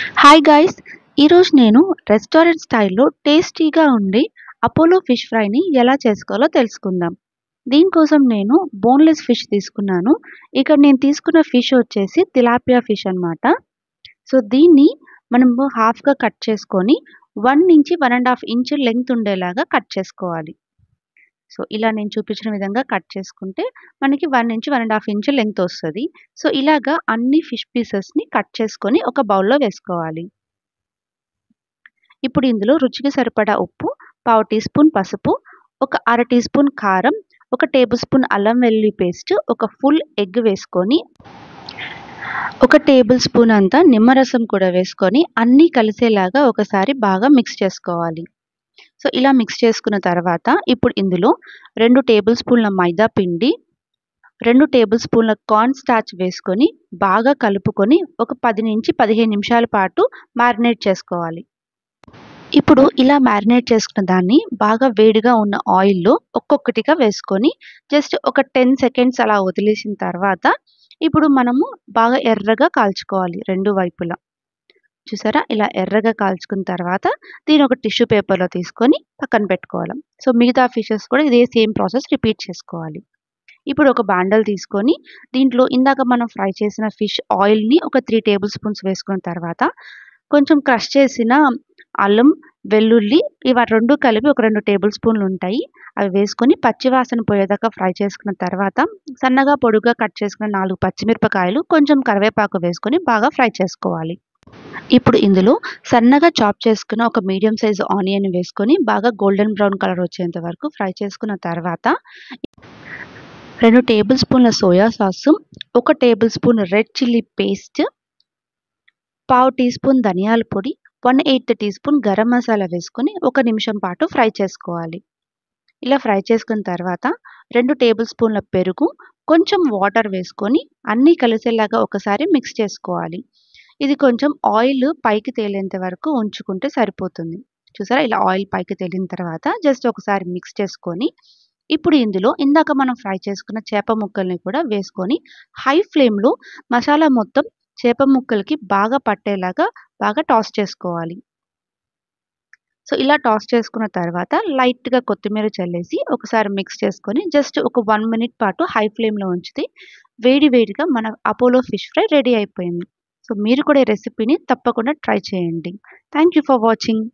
Hi guys! ఈరోజు నేను restaurant స్టైల్‌లో టేస్టీగా ఉండే అపోలో ఫిష్ ఫ్రైని ఎలా చేసుకోవాలో తెలుసుకుందాం. దీనికోసం నేను బోన్‌లెస్ ఫిష్ తీసుకున్నాను. ఇక్కడ నేను తీసుకున్న ఫిష్ వచ్చేసి తిలాపియా ఫిష్ అన్నమాట. సో, దీన్ని మనము హాఫ్‌గా కట్ చేసుకొని 1-1 ½ ఇంచ్ లెంగ్త్ ఉండేలాగా కట్ చేసుకోవాలి. సో, ఇలా నేను చూపించిన విధంగా కట్ చేసుకుంటే మనకి 1-1 ½ ఇంచ్ లెంగ్త్ వస్తది. సో, ఇలాగా అన్ని ఫిష్ పీసెస్‌ని కట్ చేసుకొని ఒక బౌల్‌లో వేసుకోవాలి. ఇప్పుడు ఇందులో రుచికి సరిపడా ఉప్పు, పావు టీ స్పూన్ పసుపు, ఒక అర టీ స్పూన్ కారం, ఒక టేబుల్ స్పూన్ అల్లం వెల్లుల్లి పేస్ట్, ఒక ఫుల్ ఎగ్ వేసుకొని, ఒక టేబుల్ స్పూన్ అంతా నిమ్మరసం కూడా వేసుకొని అన్నీ కలిసేలాగా ఒకసారి బాగా మిక్స్ చేసుకోవాలి. సో, ఇలా మిక్స్ చేసుకున్న తర్వాత ఇప్పుడు ఇందులో 2 టేబుల్ స్పూన్ల మైదా పిండి, 2 టేబుల్ స్పూన్ల కార్న్ స్టార్చ్ వేసుకొని బాగా కలుపుకొని ఒక 10-15 నిమిషాల పాటు మ్యారినేట్ చేసుకోవాలి. ఇప్పుడు ఇలా మ్యారినేట్ చేసుకున్న దాన్ని బాగా వేడిగా ఉన్న ఆయిల్‌లో ఒక్కొక్కటిగా వేసుకొని జస్ట్ ఒక 10 సెకండ్స్ అలా వదిలేసిన తర్వాత ఇప్పుడు మనము బాగా ఎర్రగా కాల్చుకోవాలి 2 వైపులా. చూసారా? ఇలా ఎర్రగా కాల్చుకున్న తర్వాత దీన్ని ఒక టిష్యూ పేపర్‌లో తీసుకొని పక్కన పెట్టుకోవాలి. సో, మిగతా ఫిషెస్ కూడా ఇదే సేమ్ ప్రాసెస్ రిపీట్ చేసుకోవాలి. ఇప్పుడు ఒక బాండల్ తీసుకొని దీంట్లో ఇందాక మనం ఫ్రై చేసిన ఫిష్ ఆయిల్‌ని ఒక 3 టేబుల్ స్పూన్స్ వేసుకున్న తర్వాత కొంచెం క్రష్ చేసిన అల్లం, వెల్లుల్లి ఇవి 2 కలిపి ఒక 2 టేబుల్ స్పూన్లు ఉంటాయి. అవి వేసుకొని పచ్చి వాసన పోయేదాకా ఫ్రై చేసుకున్న తర్వాత సన్నగా పొడుగ్గా కట్ చేసుకున్న 4 పచ్చిమిరపకాయలు, కొంచెం కరివేపాకు వేసుకొని బాగా ఫ్రై చేసుకోవాలి. ఇప్పుడు ఇందులో సన్నగా చాప్ చేసుకున్న ఒక మీడియం సైజ్ ఆనియన్ వేసుకొని బాగా గోల్డెన్ బ్రౌన్ కలర్ వచ్చేంత వరకు ఫ్రై చేసుకున్న తర్వాత 2 టేబుల్ స్పూన్ల soya sauce, 1 table spoon red chilli paste, పావు టీ స్పూన్ ధనియాల పొడి, 1/8 టీ స్పూన్ గరం మసాలా వేసుకొని ఒక నిమిషం పాటు ఫ్రై చేసుకోవాలి. ఇలా ఫ్రై చేసుకున్న తర్వాత 2 టేబుల్ స్పూన్ల పెరుగు, కొంచెం వాటర్ వేసుకొని అన్నీ కలిసేలాగా ఒకసారి మిక్స్ చేసుకోవాలి. ఇది కొంచెం ఆయిల్ పైకి తేలేంత వరకు ఉంచుకుంటే సరిపోతుంది. చూసారా? ఇలా ఆయిల్ పైకి తేలిన తర్వాత జస్ట్ ఒకసారి మిక్స్ చేసుకొని ఇప్పుడు ఇందులో ఇందాక మనం ఫ్రై చేసుకున్న చేప ముక్కల్ని కూడా వేసుకొని హై ఫ్లేమ్‌లో మసాలా మొత్తం చేప ముక్కలకి బాగా పట్టేలాగా బాగా టాస్ చేసుకోవాలి. సో, ఇలా టాస్ చేసుకున్న తర్వాత లైట్‌గా కొత్తిమీర చల్లేసి ఒకసారి మిక్స్ చేసుకొని జస్ట్ ఒక 1 మినిట్ పాటు హై ఫ్లేమ్‌లో ఉంచితే వేడి వేడిగా మన అపోలో ఫిష్ ఫ్రై రెడీ అయిపోయింది. సో, మీరు కూడా ఈ రెసిపీని తప్పకుండా ట్రై చేయండి. Thank you for watching.